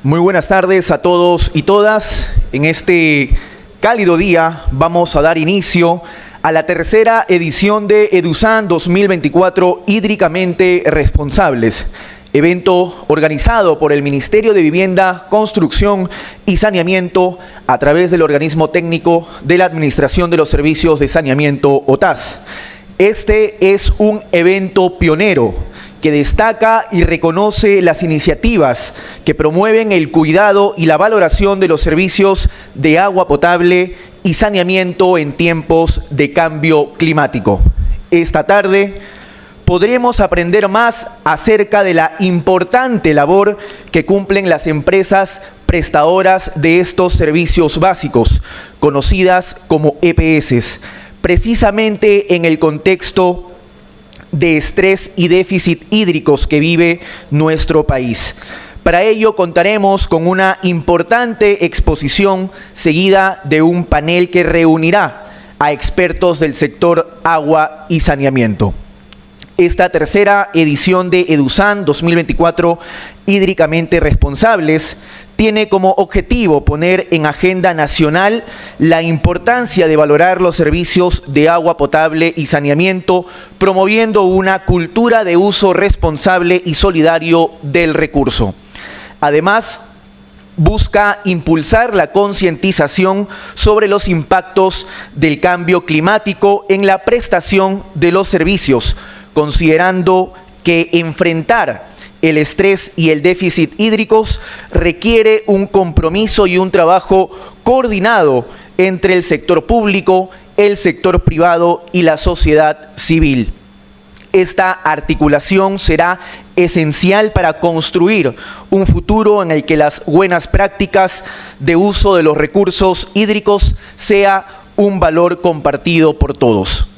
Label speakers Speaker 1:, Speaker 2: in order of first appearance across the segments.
Speaker 1: Muy buenas tardes a todos y todas. En este cálido día vamos a dar inicio a la tercera edición de EDUSAN 2024 Hídricamente Responsables, evento organizado por el Ministerio de Vivienda, Construcción y Saneamiento a través del organismo técnico de la Administración de los Servicios de Saneamiento OTAS. Este es un evento pionero que destaca y reconoce las iniciativas que promueven el cuidado y la valoración de los servicios de agua potable y saneamiento en tiempos de cambio climático. Esta tarde podremos aprender más acerca de la importante labor que cumplen las empresas prestadoras de estos servicios básicos, conocidas como EPS, precisamente en el contexto de estrés y déficit hídricos que vive nuestro país. Para ello contaremos con una importante exposición seguida de un panel que reunirá a expertos del sector agua y saneamiento. Esta tercera edición de EDUSAN 2024 Hídricamente Responsables tiene como objetivo poner en agenda nacional la importancia de valorar los servicios de agua potable y saneamiento, promoviendo una cultura de uso responsable y solidario del recurso. Además, busca impulsar la concientización sobre los impactos del cambio climático en la prestación de los servicios, considerando que enfrentar el estrés y el déficit hídricos requiere un compromiso y un trabajo coordinado entre el sector público, el sector privado y la sociedad civil. Esta articulación será esencial para construir un futuro en el que las buenas prácticas de uso de los recursos hídricos sea un valor compartido por todos.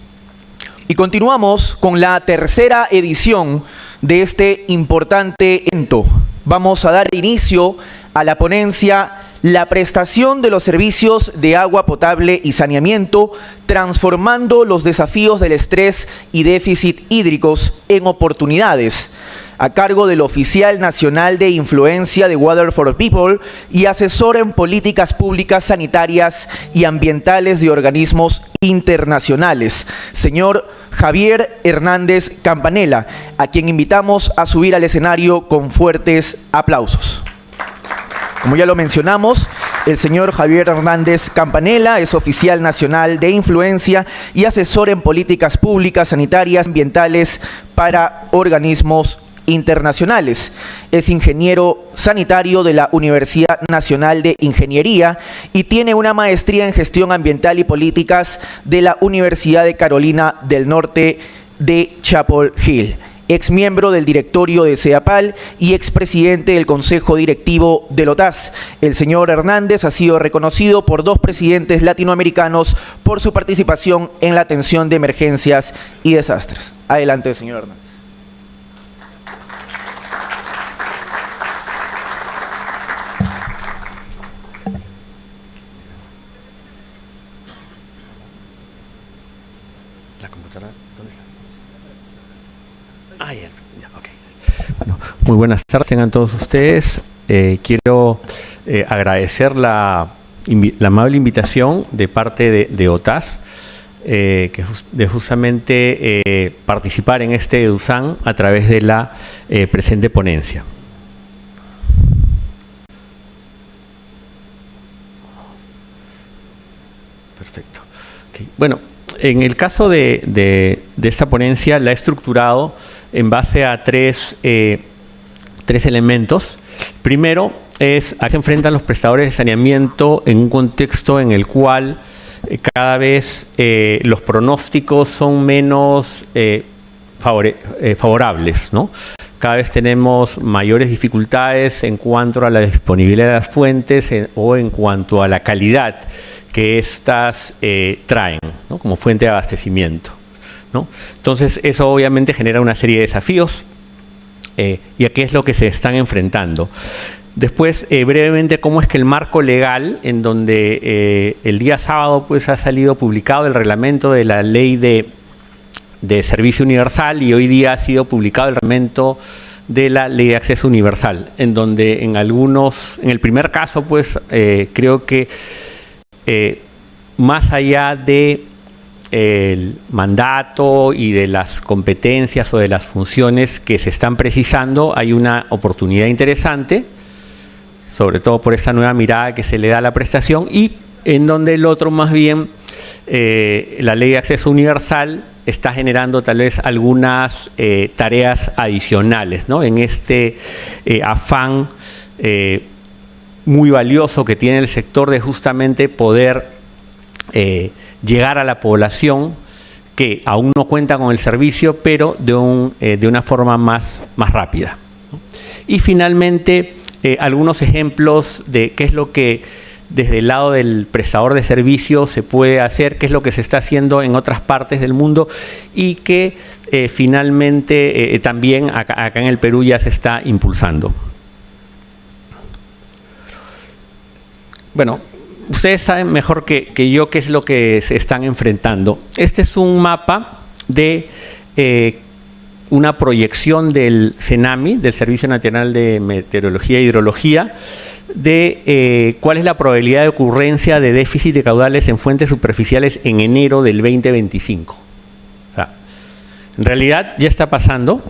Speaker 1: Y continuamos con la tercera edición de este importante evento. Vamos a dar inicio a la ponencia La prestación de los servicios de agua potable y saneamiento, transformando los desafíos del estrés y déficit hídricos en oportunidades, a cargo del oficial nacional de influencia de Water for People y asesor en políticas públicas sanitarias y ambientales de organismos internacionales, señor Javier Hernández Campanella, a quien invitamos a subir al escenario con fuertes aplausos. Como ya lo mencionamos, el señor Javier Hernández Campanella es oficial nacional de influencia y asesor en políticas públicas sanitarias y ambientales para organismos internacionales. Es ingeniero sanitario de la Universidad Nacional de Ingeniería y tiene una maestría en gestión ambiental y políticas de la Universidad de Carolina del Norte de Chapel Hill. Ex miembro del directorio de CEAPAL y expresidente del Consejo Directivo del OTAS. El señor Hernández ha sido reconocido por 2 presidentes latinoamericanos por su participación en la atención de emergencias y desastres. Adelante, señor Hernández.
Speaker 2: Muy buenas tardes, tengan todos ustedes. Quiero agradecer la amable invitación de parte de OTAS, de justamente participar en este EDUSAN a través de la presente ponencia. Perfecto. Okay. Bueno, en el caso de esta ponencia la he estructurado en base a tres elementos. Primero es a qué se enfrentan los prestadores de saneamiento en un contexto en el cual cada vez los pronósticos son menos favorables, ¿no? Cada vez tenemos mayores dificultades en cuanto a la disponibilidad de las fuentes o en cuanto a la calidad que éstas traen, ¿no? Como fuente de abastecimiento, ¿no? Entonces, eso obviamente genera una serie de desafíos y a qué es lo que se están enfrentando. Después, brevemente, cómo es que el marco legal, en donde el día sábado pues, ha salido publicado el reglamento de la ley de servicio universal y hoy día ha sido publicado el reglamento de la Ley de Acceso Universal, en donde en el primer caso, pues creo que más allá de el mandato y de las competencias o de las funciones que se están precisando, hay una oportunidad interesante, sobre todo por esta nueva mirada que se le da a la prestación, y en donde el otro más bien, la Ley de Acceso Universal está generando tal vez algunas tareas adicionales, ¿no? En este afán muy valioso que tiene el sector de justamente poder llegar a la población que aún no cuenta con el servicio, pero de una forma más rápida, ¿no? Y finalmente, algunos ejemplos de qué es lo que desde el lado del prestador de servicios se puede hacer, qué es lo que se está haciendo en otras partes del mundo y que finalmente también acá en el Perú ya se está impulsando. Bueno, ustedes saben mejor que yo qué es lo que se están enfrentando. Este es un mapa de una proyección del CENAMI, del Servicio Nacional de Meteorología e Hidrología, de cuál es la probabilidad de ocurrencia de déficit de caudales en fuentes superficiales en enero del 2025. O sea, en realidad ya está pasando,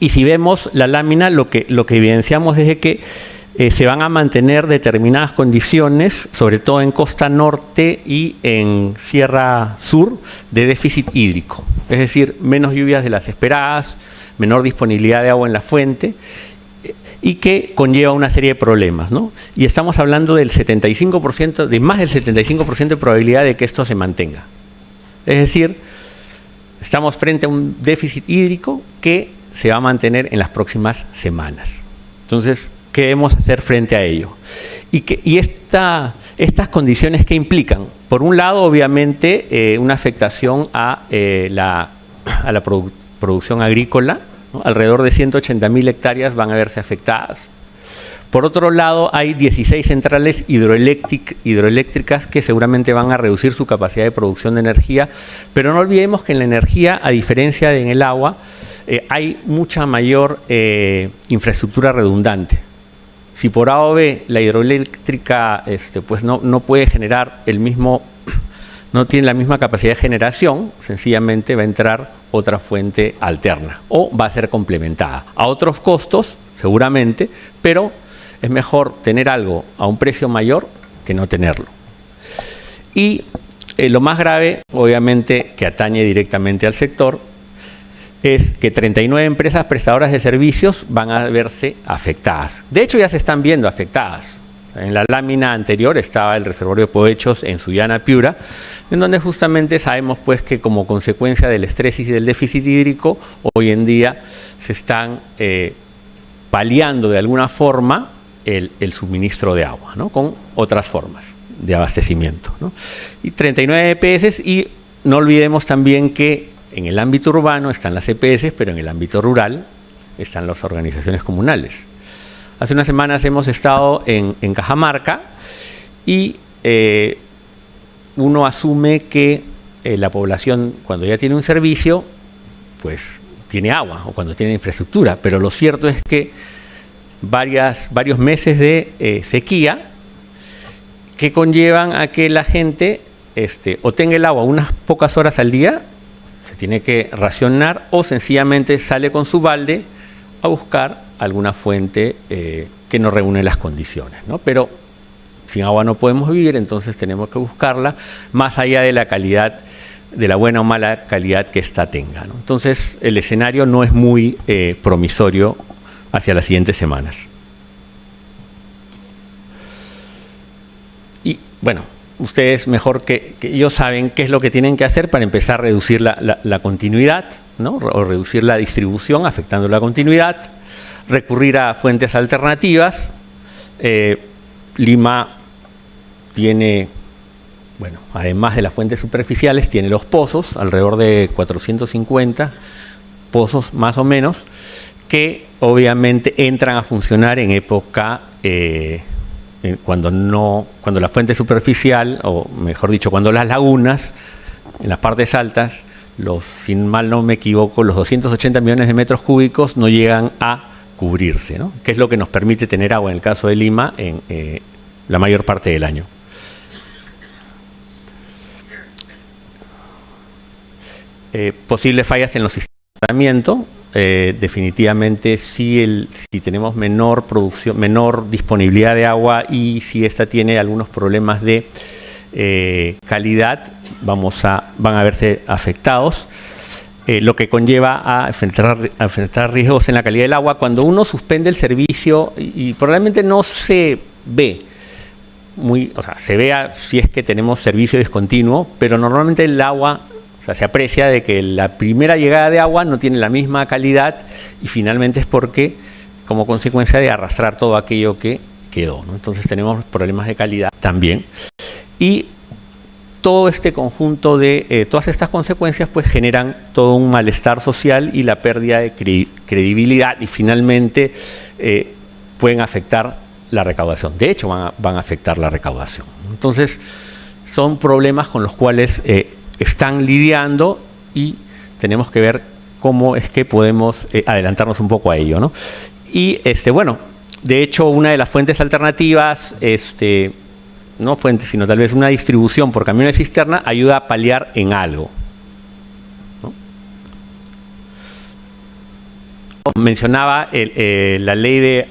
Speaker 2: y si vemos la lámina, lo que evidenciamos es de que se van a mantener determinadas condiciones, sobre todo en costa norte y en Sierra Sur, de déficit hídrico. Es decir, menos lluvias de las esperadas, menor disponibilidad de agua en la fuente, y que conlleva una serie de problemas, ¿no? Y estamos hablando del 75%, de más del 75% de probabilidad de que esto se mantenga. Es decir, estamos frente a un déficit hídrico que se va a mantener en las próximas semanas. Entonces, ¿qué debemos hacer frente a ello? Y estas condiciones, ¿qué implican? Por un lado, obviamente, una afectación a la producción agrícola, ¿no? Alrededor de 180.000 hectáreas van a verse afectadas. Por otro lado, hay 16 centrales hidroeléctricas que seguramente van a reducir su capacidad de producción de energía, pero no olvidemos que en la energía, a diferencia de en el agua, hay mucha mayor infraestructura redundante. Si por A o B la hidroeléctrica pues no puede generar no tiene la misma capacidad de generación, sencillamente va a entrar otra fuente alterna o va a ser complementada. A otros costos, seguramente, pero es mejor tener algo a un precio mayor que no tenerlo. Y lo más grave, obviamente, que atañe directamente al sector, es que 39 empresas prestadoras de servicios van a verse afectadas. De hecho, ya se están viendo afectadas. En la lámina anterior estaba el reservorio de Povechos en Sullana, Piura, en donde justamente sabemos pues que como consecuencia del estrés y del déficit hídrico, hoy en día se están paliando de alguna forma el suministro de agua, ¿no? Con otras formas de abastecimiento, ¿no? Y 39 EPS, y no olvidemos también que en el ámbito urbano están las EPS, pero en el ámbito rural están las organizaciones comunales. Hace unas semanas hemos estado en Cajamarca y uno asume que la población, cuando ya tiene un servicio, pues tiene agua, o cuando tiene infraestructura, pero lo cierto es que varios meses de sequía que conllevan a que la gente o tenga el agua unas pocas horas al día, se tiene que racionar, o sencillamente sale con su balde a buscar alguna fuente que no reúne las condiciones, ¿no? Pero sin agua no podemos vivir, entonces tenemos que buscarla más allá de la calidad, de la buena o mala calidad que ésta tenga, ¿no? Entonces el escenario no es muy promisorio hacia las siguientes semanas. Y bueno, ustedes mejor que ellos saben qué es lo que tienen que hacer para empezar a reducir la continuidad, ¿no? O reducir la distribución afectando la continuidad, recurrir a fuentes alternativas. Lima tiene, bueno, además de las fuentes superficiales, tiene los pozos, alrededor de 450 pozos más o menos, que obviamente entran a funcionar en época cuando la fuente superficial, o mejor dicho, cuando las lagunas, en las partes altas, si mal no me equivoco, los 280 millones de metros cúbicos no llegan a cubrirse, ¿no? Que es lo que nos permite tener agua en el caso de Lima en la mayor parte del año. Posibles fallas en los sistemas de tratamiento. Definitivamente si tenemos menor producción, menor disponibilidad de agua y si esta tiene algunos problemas de calidad, van a verse afectados, lo que conlleva a enfrentar riesgos en la calidad del agua. Cuando uno suspende el servicio, y probablemente no se ve se vea si es que tenemos servicio discontinuo, pero normalmente el agua, se aprecia de que la primera llegada de agua no tiene la misma calidad y finalmente es porque, como consecuencia de arrastrar todo aquello que quedó, ¿no? Entonces tenemos problemas de calidad también. Y todo este conjunto de todas estas consecuencias pues generan todo un malestar social y la pérdida de credibilidad y finalmente pueden afectar la recaudación. De hecho van a afectar la recaudación. Entonces son problemas con los cuales están lidiando y tenemos que ver cómo es que podemos adelantarnos un poco a ello, ¿no? Y bueno, de hecho una de las fuentes alternativas, no fuentes, sino tal vez una distribución por camión de cisterna ayuda a paliar en algo, ¿no? Mencionaba la ley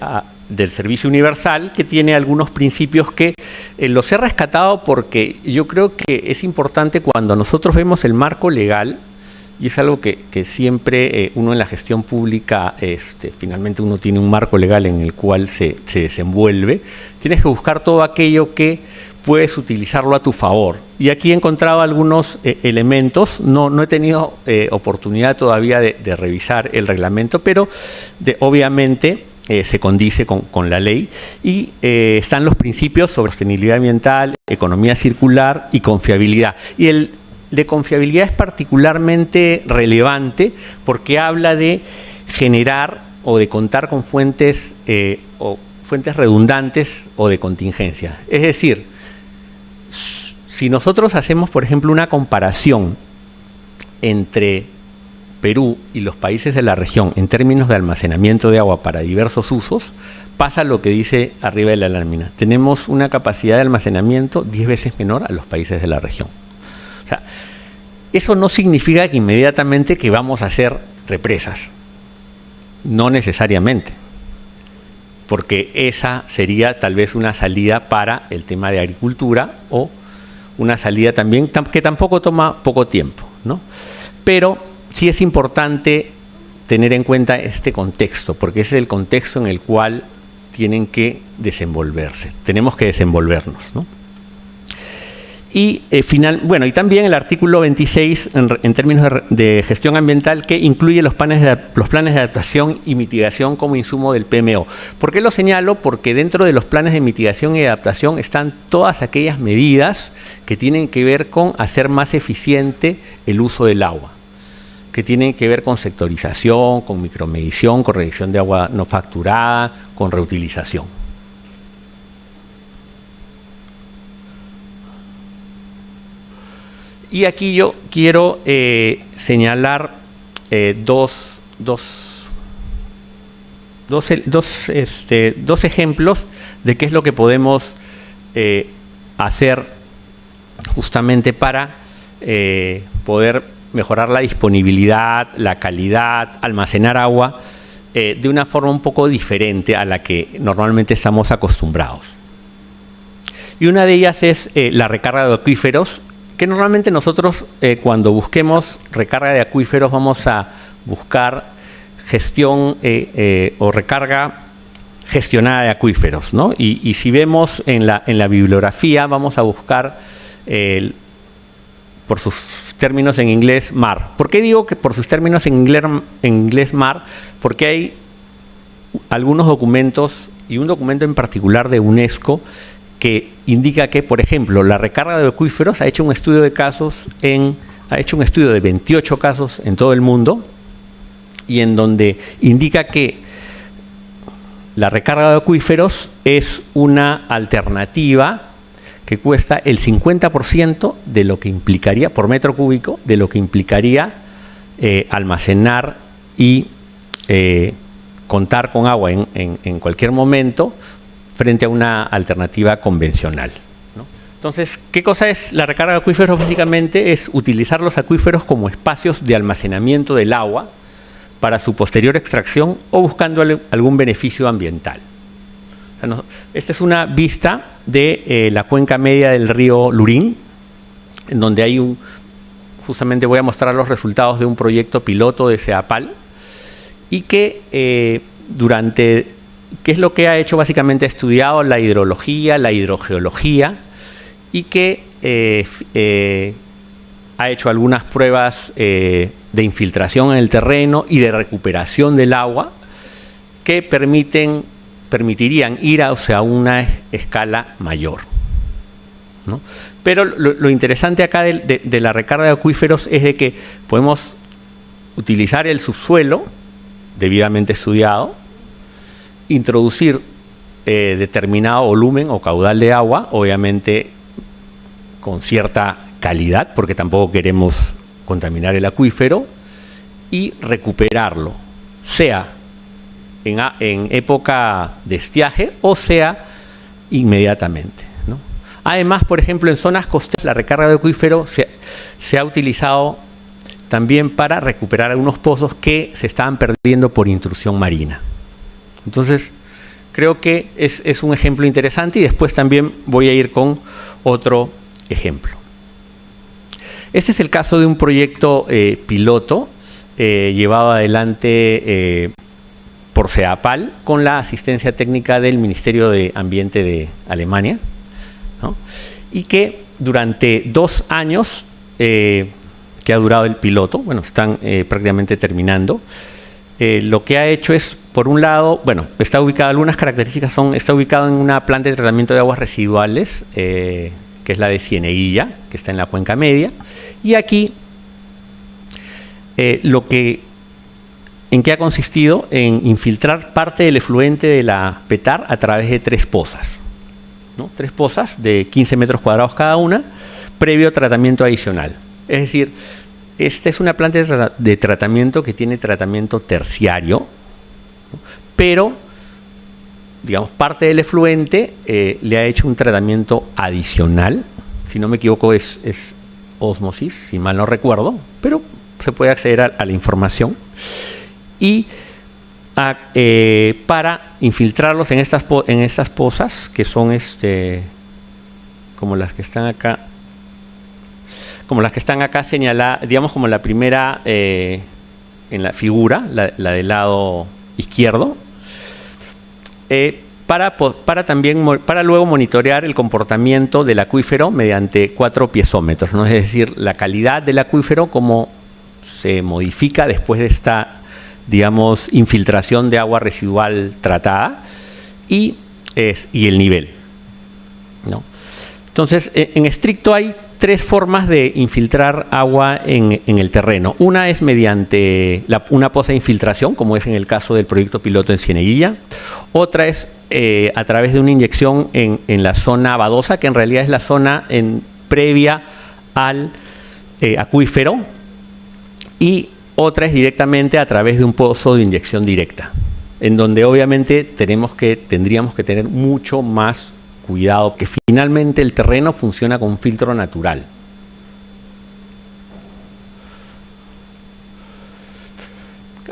Speaker 2: del servicio universal, que tiene algunos principios que los he rescatado porque yo creo que es importante cuando nosotros vemos el marco legal, y es algo que siempre uno en la gestión pública, finalmente uno tiene un marco legal en el cual se desenvuelve, tienes que buscar todo aquello que puedes utilizarlo a tu favor. Y aquí he encontrado algunos elementos, no he tenido oportunidad todavía de revisar el reglamento, pero obviamente se condice con la ley y están los principios sobre sostenibilidad ambiental, economía circular y confiabilidad. Y el de confiabilidad es particularmente relevante porque habla de generar o de contar con fuentes redundantes o de contingencia. Es decir, si nosotros hacemos, por ejemplo, una comparación entre Perú y los países de la región en términos de almacenamiento de agua para diversos usos, pasa lo que dice arriba de la lámina. Tenemos una capacidad de almacenamiento 10 veces menor a los países de la región. O sea, eso no significa que inmediatamente que vamos a hacer represas. No necesariamente. Porque esa sería tal vez una salida para el tema de agricultura o una salida también que tampoco toma poco tiempo, ¿no? Pero sí es importante tener en cuenta este contexto, porque ese es el contexto en el cual tienen que desenvolverse. Tenemos que desenvolvernos, ¿no? Y y también el artículo 26 en términos de gestión ambiental, que incluye los planes de adaptación y mitigación como insumo del PMO. ¿Por qué lo señalo? Porque dentro de los planes de mitigación y adaptación están todas aquellas medidas que tienen que ver con hacer más eficiente el uso del agua, que tienen que ver con sectorización, con micromedición, con reducción de agua no facturada, con reutilización. Y aquí yo quiero señalar dos ejemplos de qué es lo que podemos hacer justamente para poder mejorar la disponibilidad, la calidad, almacenar agua de una forma un poco diferente a la que normalmente estamos acostumbrados. Y una de ellas es la recarga de acuíferos, que normalmente nosotros cuando busquemos recarga de acuíferos vamos a buscar gestión o recarga gestionada de acuíferos, ¿no? Y si vemos en la bibliografía vamos a buscar por sus términos en inglés MAR. ¿Por qué digo que por sus términos en inglés MAR? Porque hay algunos documentos y un documento en particular de UNESCO que indica que, por ejemplo, la recarga de acuíferos ha hecho un estudio de casos ha hecho un estudio de 28 casos en todo el mundo y en donde indica que la recarga de acuíferos es una alternativa que cuesta el 50% de lo que implicaría, por metro cúbico, de lo que implicaría almacenar y contar con agua en cualquier momento frente a una alternativa convencional, ¿no? Entonces, ¿qué cosa es la recarga de acuíferos? Básicamente es utilizar los acuíferos como espacios de almacenamiento del agua para su posterior extracción o buscando algún beneficio ambiental. O sea, esta es una vista de la cuenca media del río Lurín, en donde hay justamente voy a mostrar los resultados de un proyecto piloto de CEAPAL, y que ¿qué es lo que ha hecho? Básicamente ha estudiado la hidrología, la hidrogeología, y que ha hecho algunas pruebas de infiltración en el terreno y de recuperación del agua que permitirían ir hacia una escala mayor, ¿no? Pero lo interesante acá de la recarga de acuíferos es de que podemos utilizar el subsuelo debidamente estudiado, introducir determinado volumen o caudal de agua, obviamente con cierta calidad, porque tampoco queremos contaminar el acuífero, y recuperarlo, sea en época de estiaje o sea inmediatamente, ¿no? Además, por ejemplo, en zonas costeras la recarga de acuífero se ha utilizado también para recuperar algunos pozos que se estaban perdiendo por intrusión marina. Entonces, creo que es un ejemplo interesante, y después también voy a ir con otro ejemplo. Este es el caso de un proyecto piloto llevado adelante por CEAPAL con la asistencia técnica del Ministerio de Ambiente de Alemania, ¿no? Y que durante 2 años que ha durado el piloto, bueno, están prácticamente terminando, lo que ha hecho es, por un lado, bueno, está ubicado, algunas características está ubicado en una planta de tratamiento de aguas residuales, que es la de Cieneguilla, que está en la cuenca media, y aquí ¿en qué ha consistido? En infiltrar parte del efluente de la Petar a través de 3 pozas, ¿no? 3 pozas de 15 metros cuadrados cada una, previo tratamiento adicional. Es decir, esta es una planta de tratamiento que tiene tratamiento terciario, ¿no? Pero, digamos, parte del efluente le ha hecho un tratamiento adicional, si no me equivoco es ósmosis, si mal no recuerdo, pero se puede acceder a la información, y para infiltrarlos en estas pozas, que son como las que están acá, señaladas, digamos, como la primera en la figura, la del lado izquierdo, para luego monitorear el comportamiento del acuífero mediante 4 piezómetros, ¿no? Es decir, la calidad del acuífero, cómo se modifica después de esta, digamos, infiltración de agua residual tratada, y el nivel, ¿no? Entonces, en estricto hay 3 formas de infiltrar agua en el terreno. Una es mediante una poza de infiltración, como es en el caso del proyecto piloto en Cieneguilla. Otra es a través de una inyección en la zona badosa, que en realidad es la zona previa al acuífero. Y otra es directamente a través de un pozo de inyección directa, en donde obviamente tendríamos que tener mucho más cuidado, que finalmente el terreno funciona con un filtro natural.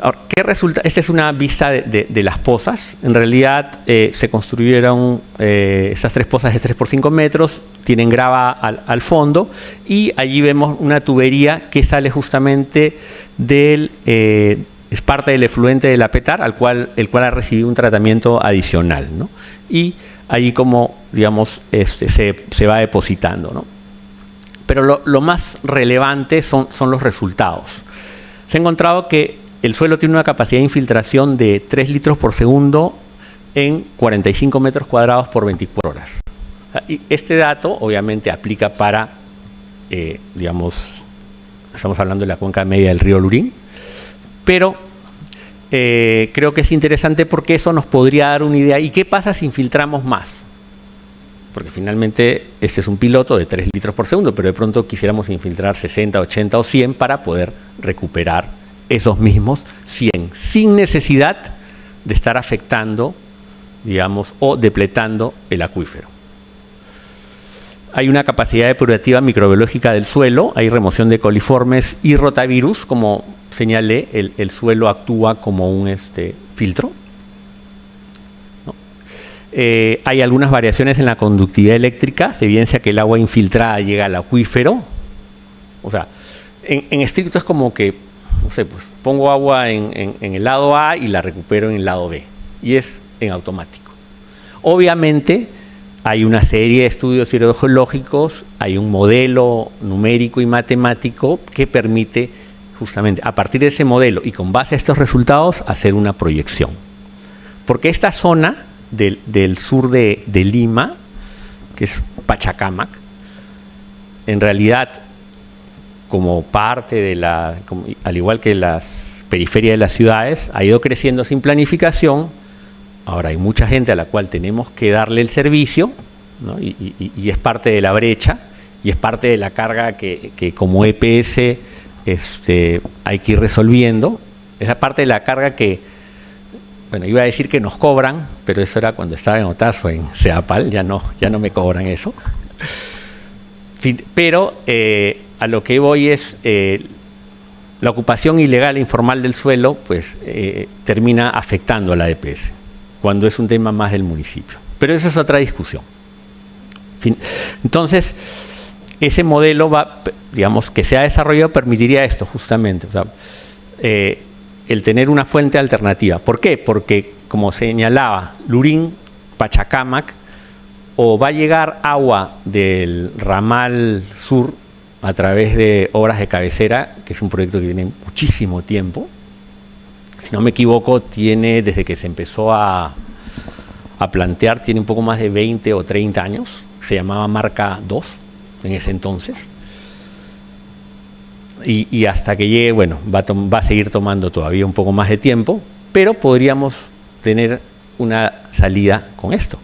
Speaker 2: Ahora, ¿qué resulta? Esta es una vista de las pozas. En realidad se construyeron estas 3 pozas de 3 por 5 metros, tienen grava al fondo, y allí vemos una tubería que sale justamente es parte del efluente de la Petar, el cual ha recibido un tratamiento adicional, ¿no? Y allí, como digamos, se va depositando, ¿no? Pero lo más relevante son los resultados. Se ha encontrado que el suelo tiene una capacidad de infiltración de 3 litros por segundo en 45 metros cuadrados por 24 horas. Y este dato obviamente aplica para, digamos, estamos hablando de la cuenca media del río Lurín, pero creo que es interesante porque eso nos podría dar una idea. ¿Y qué pasa si infiltramos más? Porque finalmente este es un piloto de 3 litros por segundo, pero de pronto quisiéramos infiltrar 60, 80 o 100 para poder recuperar esos mismos 100, sin necesidad de estar afectando, digamos, o depletando el acuífero. Hay una capacidad depurativa microbiológica del suelo, hay remoción de coliformes y rotavirus, como señalé, el suelo actúa como un filtro. ¿No? Hay algunas variaciones en la conductividad eléctrica, se evidencia que el agua infiltrada llega al acuífero. O sea, en estricto es como que, no sé, pues pongo agua en el lado A y la recupero en el lado B, y es en automático. Obviamente, hay una serie de estudios hidrogeológicos, hay un modelo numérico y matemático que permite justamente a partir de ese modelo y con base a estos resultados hacer una proyección. Porque esta zona del sur de Lima, que es Pachacámac, en realidad como parte de al igual que las periferias de las ciudades, ha ido creciendo sin planificación. Ahora hay mucha gente a la cual tenemos que darle el servicio, ¿no? y es parte de la brecha, y es parte de la carga que como EPS hay que ir resolviendo. Esa parte de la carga que, bueno, iba a decir que nos cobran, pero eso era cuando estaba en Otazo, en CEAPAL, ya no me cobran eso. Pero a lo que voy es la ocupación ilegal e informal del suelo, pues termina afectando a la EPS, cuando es un tema más del municipio. Pero esa es otra discusión. Entonces, ese modelo digamos, que se ha desarrollado permitiría esto justamente, o sea, el tener una fuente alternativa. ¿Por qué? Porque, como señalaba, Lurín, Pachacámac, o va a llegar agua del ramal sur a través de obras de cabecera, que es un proyecto que tiene muchísimo tiempo. Si no me equivoco, tiene, desde que se empezó a plantear, tiene un poco más de 20 o 30 años. Se llamaba Marca 2 en ese entonces. Y hasta que llegue, bueno, va a seguir tomando todavía un poco más de tiempo, pero podríamos tener una salida con esto,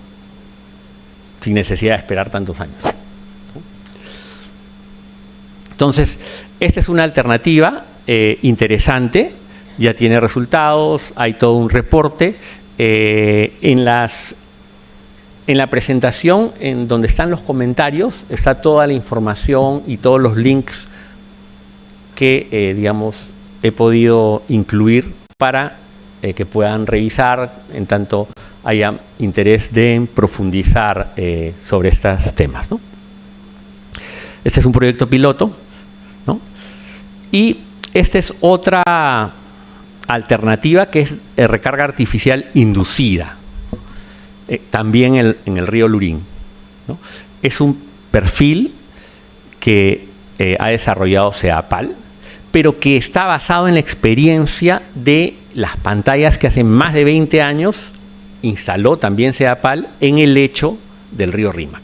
Speaker 2: sin necesidad de esperar tantos años. Entonces, esta es una alternativa interesante, ya tiene resultados, hay todo un reporte. En la presentación, en donde están los comentarios, está toda la información y todos los links que, digamos, he podido incluir para que puedan revisar, en tanto haya interés de profundizar sobre estos temas, ¿no? Este es un proyecto piloto, ¿no? Y esta es otra alternativa, que es recarga artificial inducida, también en el río Lurín, ¿no? Es un perfil que ha desarrollado CEAPAL, pero que está basado en la experiencia de las pantallas que hace más de 20 años instaló también CEAPAL en el lecho del río Rímac.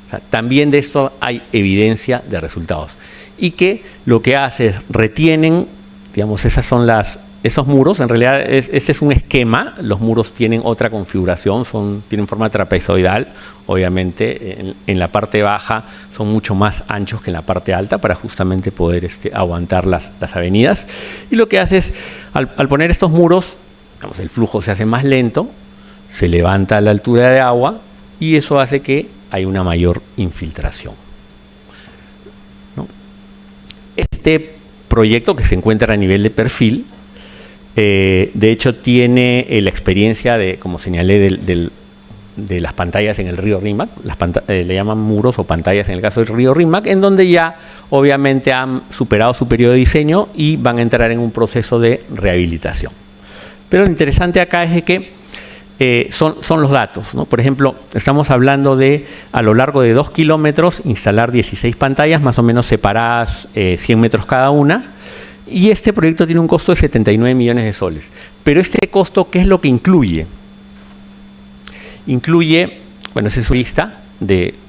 Speaker 2: O sea, también de esto hay evidencia de resultados. Y que lo que hace es retienen, digamos, esos muros. En realidad este es un esquema, los muros tienen otra configuración, tienen forma trapezoidal, obviamente en la parte baja son mucho más anchos que en la parte alta para justamente poder aguantar las avenidas. Y lo que hace es, al poner estos muros, digamos, el flujo se hace más lento, se levanta a la altura de agua y eso hace que haya una mayor infiltración, ¿no? Este proyecto, que se encuentra a nivel de perfil, de hecho tiene la experiencia de, como señalé, de las pantallas en el río Rímac, le llaman muros o pantallas en el caso del río Rímac, en donde ya obviamente han superado su periodo de diseño y van a entrar en un proceso de rehabilitación. Pero lo interesante acá es que son los datos, ¿no? Por ejemplo, estamos hablando de, a lo largo de 2 kilómetros, instalar 16 pantallas, más o menos separadas 100 metros cada una, y este proyecto tiene un costo de 79 millones de soles. Pero este costo, ¿qué es lo que incluye? Incluye, bueno, esa es su lista,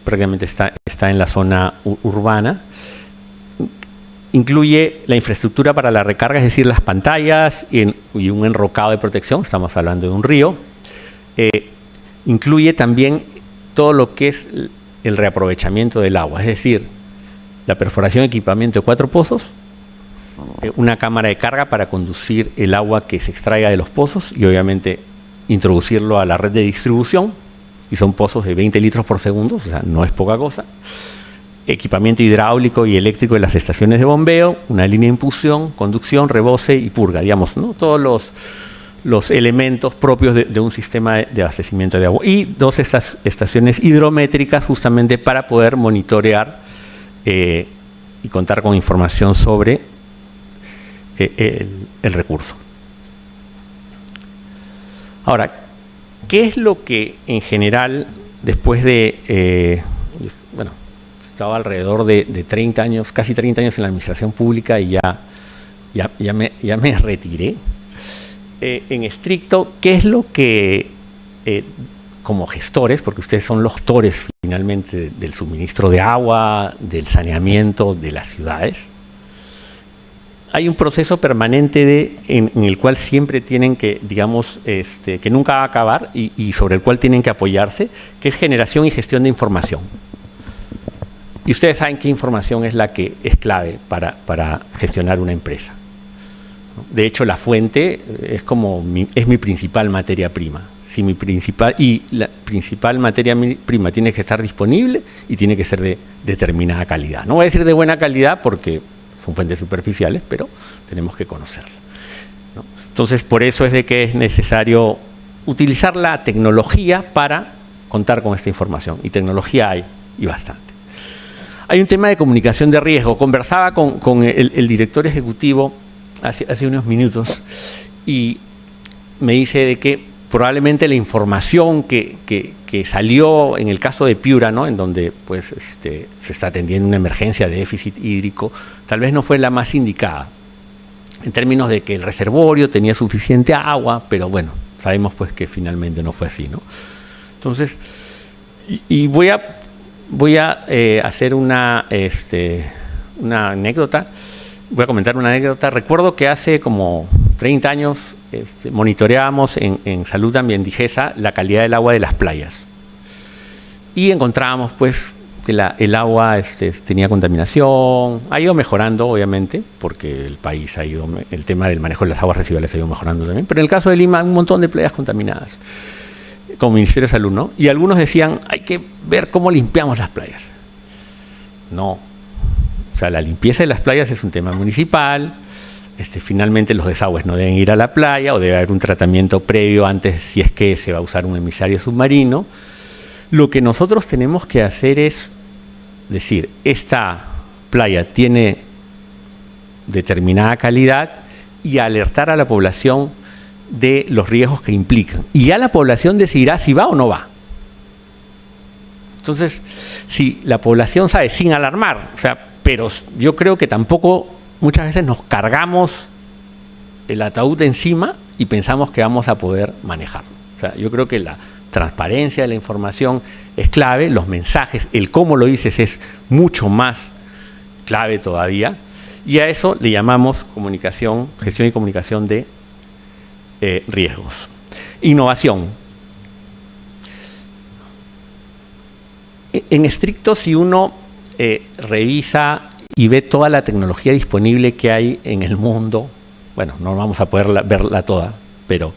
Speaker 2: prácticamente está en la zona urbana. Incluye la infraestructura para la recarga, es decir, las pantallas y un enrocado de protección, estamos hablando de un río. Incluye también todo lo que es el reaprovechamiento del agua, es decir, la perforación y equipamiento de 4 pozos, una cámara de carga para conducir el agua que se extraiga de los pozos y obviamente introducirlo a la red de distribución, y son pozos de 20 litros por segundo, o sea, no es poca cosa. Equipamiento hidráulico y eléctrico de las estaciones de bombeo, una línea de impulsión, conducción, rebose y purga, digamos, ¿no? Todos los elementos propios de un sistema de abastecimiento de agua. Y 2 estaciones hidrométricas justamente para poder monitorear y contar con información sobre el recurso. Ahora, ¿qué es lo que en general, después de, bueno, estaba alrededor de 30 años, casi 30 años en la administración pública y ya me retiré? En estricto, ¿qué es lo que, como gestores, porque ustedes son los gestores finalmente del suministro de agua, del saneamiento de las ciudades, hay un proceso permanente en el cual siempre tienen que, digamos, que nunca va a acabar y sobre el cual tienen que apoyarse, que es generación y gestión de información. Y ustedes saben qué información es la que es clave para gestionar una empresa. De hecho, la fuente es mi principal materia prima. Si la principal materia prima tiene que estar disponible y tiene que ser de determinada calidad. No voy a decir de buena calidad porque son fuentes superficiales, pero tenemos que conocerla, ¿no? Entonces, por eso es de que es necesario utilizar la tecnología para contar con esta información. Y tecnología hay, y bastante. Hay un tema de comunicación de riesgo. Conversaba con el director ejecutivo hace unos minutos y me dice de que probablemente la información que salió en el caso de Piura, ¿no? En donde pues, se está atendiendo una emergencia de déficit hídrico, tal vez no fue la más indicada, en términos de que el reservorio tenía suficiente agua, pero bueno, sabemos pues que finalmente no fue así, ¿no? Entonces, y voy a hacer una anécdota. Voy a comentar una anécdota. Recuerdo que hace como 30 años monitoreábamos en Salud Ambiendigesa la calidad del agua de las playas. Y encontrábamos pues que el agua tenía contaminación. Ha ido mejorando, obviamente, porque el país el tema del manejo de las aguas residuales ha ido mejorando también. Pero en el caso de Lima, un montón de playas contaminadas, como Ministerio de Salud, ¿no? Y algunos decían, hay que ver cómo limpiamos las playas. No. O sea, la limpieza de las playas es un tema municipal. Finalmente los desagües no deben ir a la playa o debe haber un tratamiento previo antes si es que se va a usar un emisario submarino. Lo que nosotros tenemos que hacer es decir, esta playa tiene determinada calidad y alertar a la población de los riesgos que implican. Y ya la población decidirá si va o no va. Entonces, si la población sabe, sin alarmar, o sea, pero yo creo que tampoco muchas veces nos cargamos el ataúd encima y pensamos que vamos a poder manejarlo. O sea, yo creo que la transparencia de la información es clave, los mensajes, el cómo lo dices es mucho más clave todavía, y a eso le llamamos comunicación, gestión y comunicación de riesgos. Innovación. En estricto, si uno revisa y ve toda la tecnología disponible que hay en el mundo, bueno, no vamos a poder verla toda, pero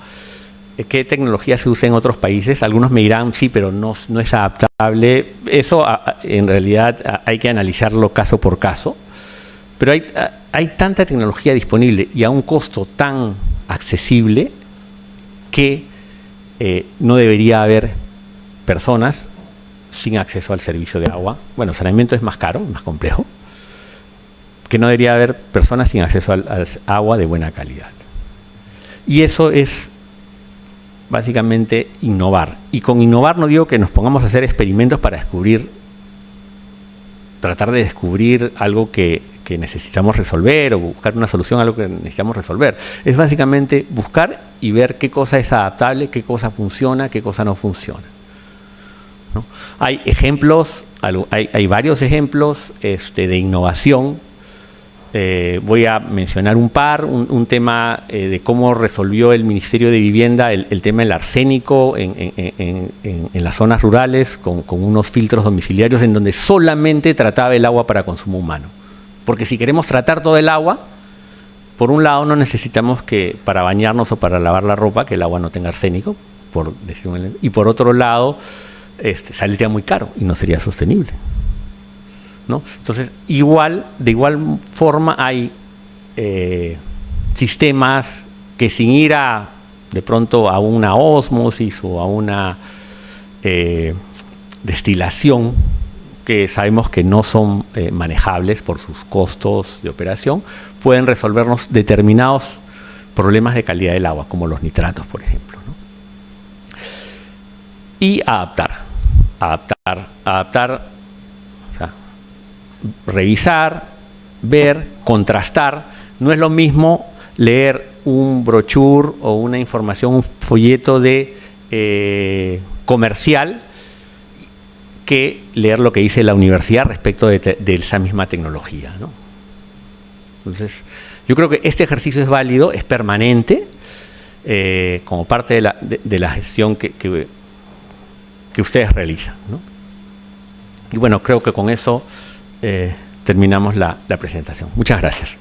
Speaker 2: ¿qué tecnología se usa en otros países? Algunos me dirán, sí, pero no es adaptable. Eso en realidad hay que analizarlo caso por caso, pero hay tanta tecnología disponible y a un costo tan accesible que no debería haber personas sin acceso al servicio de agua. Bueno, el saneamiento es más caro, más complejo, que no debería haber personas sin acceso al agua de buena calidad. Y eso es básicamente innovar. Y con innovar no digo que nos pongamos a hacer experimentos para tratar de descubrir algo que necesitamos resolver o buscar una solución a algo que necesitamos resolver. Es básicamente buscar y ver qué cosa es adaptable, qué cosa funciona, qué cosa no funciona, ¿no? Hay ejemplos, hay varios ejemplos de innovación. Voy a mencionar un par, un tema de cómo resolvió el Ministerio de Vivienda el tema del arsénico en las zonas rurales con unos filtros domiciliarios en donde solamente trataba el agua para consumo humano. Porque si queremos tratar todo el agua, por un lado, no necesitamos que para bañarnos o para lavar la ropa que el agua no tenga arsénico, y por otro lado, saldría muy caro y no sería sostenible, ¿no? Entonces, de igual forma hay sistemas que sin ir de pronto a una ósmosis o a una destilación, que sabemos que no son manejables por sus costos de operación, pueden resolvernos determinados problemas de calidad del agua, como los nitratos, por ejemplo, ¿no? Y adaptar, o sea, revisar, ver, contrastar. No es lo mismo leer un brochure o una información, un folleto de comercial, que leer lo que dice la universidad respecto de esa misma tecnología, ¿no? Entonces, yo creo que este ejercicio es válido, es permanente, como parte de la gestión que ustedes realizan, ¿no? Y bueno, creo que con eso terminamos la presentación. Muchas gracias.